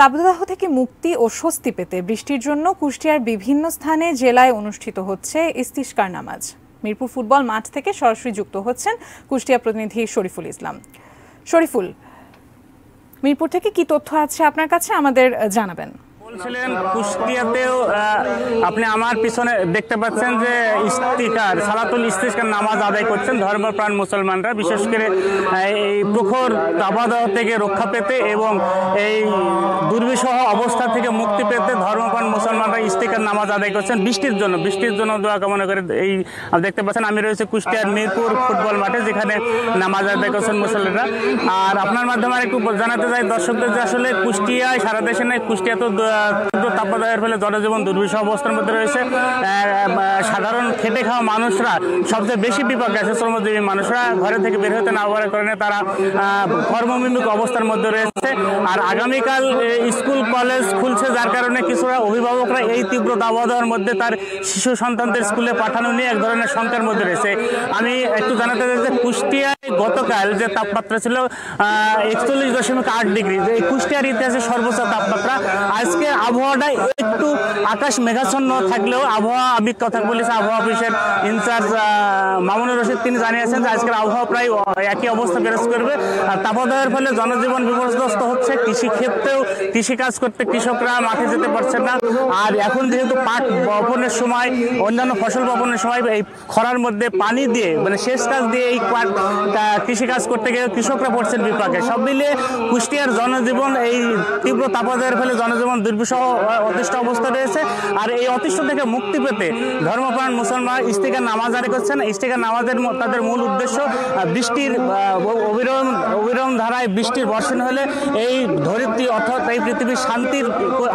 তাপদাহ থেকে মুক্তি ও স্বস্তি পেতে বৃষ্টির জন্য কুষ্টিয়ার বিভিন্ন স্থানে জেলায় অনুষ্ঠিত হচ্ছে ইস্তিসকার নামাজ। মিরপুর ফুটবল মাঠ থেকে সরাসরি যুক্ত হচ্ছেন কুষ্টিয়া প্রতিনিধি শরীফুল ইসলাম। শরীফুল, মিরপুর থেকে কি তথ্য আছে আপনার কাছে, আমাদের জানাবেন। বলছিলেন কুষ্টিয়াতেও আপনি আমার পিছনে দেখতে পাচ্ছেন যে সালাতুল ইস্তিসকার নামাজ আদায় করছেন ধর্মপ্রাণ মুসলমানরা, বিশেষ করে এই প্রখর তাপদাহ থেকে রক্ষা পেতে এবং এই দুর্বিষহ অবস্থা থেকে মুক্তি পেতে ধর্মপ্রাণ মুসলমানরা ইস্তিসকার নামাজ আদায় করছেন বৃষ্টির জন্য দোয়া কামনা করে। এই দেখতে পাচ্ছেন আমি রয়েছে কুষ্টিয়ার মিরপুর ফুটবল মাঠে, যেখানে নামাজ আদায় করছেন মুসল্লিরা। আর আপনার মাধ্যমে একটু জানাতে চাই দর্শকদের যে আসলে কুষ্টিয়ায় সারা দেশে নেই, কুষ্টিয়া তো তীব্র তাপদাহের ফলে জনজীবন দুর্বিষহ অবস্থার মধ্যে রয়েছে। সাধারণ খেটে খাওয়া মানুষরা সবচেয়ে বেশি বিপাকে আছে। শ্রমজীবী মানুষরা ঘরে থেকে বের হতে না পারার কারণে তারা কর্মবিমুখ অবস্থার মধ্যে রয়েছে। আর আগামীকাল স্কুল কলেজ খুলছে, যার কারণে কিছুটা অভিভাবকরা এই তীব্র তাপদাহের মধ্যে তার শিশু সন্তানদের স্কুলে পাঠানো নিয়ে এক ধরনের শঙ্কার মধ্যে রয়েছে। আমি একটু জানাতে চাই যে কুষ্টিয়ায় গতকাল যে তাপমাত্রা ছিল 41.8 ডিগ্রি, এই কুষ্টিয়ার ইতিহাসে সর্বোচ্চ তাপমাত্রা। আজকে আবহাওয়াটা একটু আকাশ মেঘাচ্ছন্ন থাকলেও আমি কথা বলেছি আবহাওয়া অফিসের ইনচার্জ মামুনুর রশিদ, তিনি জানিয়েছেন যে আজকের আবহাওয়া প্রায় একই অবস্থা বিরাজ করবে। আর তাপদাহের ফলে জনজীবন বিপর্যস্ত হচ্ছে, কৃষিক্ষেত্রেও কৃষিকাজ করতে কৃষকরা মাঠে যেতে পারছেন না। আর এখন যেহেতু পাট বপনের সময়, অন্যান্য ফসল বপনের সময় এই খরার মধ্যে পানি দিয়ে সেচ কাজ দিয়ে এই পাট কৃষিকাজ করতে গিয়ে কৃষকরা পড়ছেন বিপাকে। সব মিলিয়ে কুষ্টিয়ার জনজীবন এই তীব্র তাপদাহের ফলে জনজীবন দুর্বিষহ অতিষ্ঠ অবস্থা রয়েছে। আর এই অতিষ্ঠ থেকে মুক্তি পেতে ধর্মপ্রাণ মুসলমান ইস্তিসকার নামাজ আদায় করছেন। ইস্তিসকার নামাজের তাদের মূল উদ্দেশ্য বৃষ্টির অবিরাম ধারায় বৃষ্টির বর্ষণ হলে এই ধরিত্রী অর্থাৎ এই পৃথিবীর শান্তির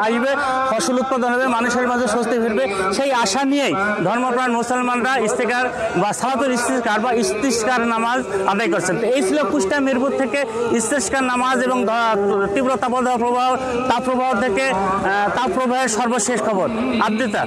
আসবে, ফসল উৎপাদন হবে, মানুষের মাঝে স্বস্তি ফিরবে, সেই আশা নিয়েই ধর্মপ্রাণ মুসলমানরা ইস্তিসকার বা সালাতুল ইস্তিসকার বা ইস্তিসকার নামাজ আদায় করছেন। এই ছিল কুষ্টিয়া মিরপুর থেকে ইস্তিসকার নামাজ এবং তীব্র তাপপ্রবাহ থেকে তাপপ্রবাহের সর্বশেষ খবর। আদ্রিতা।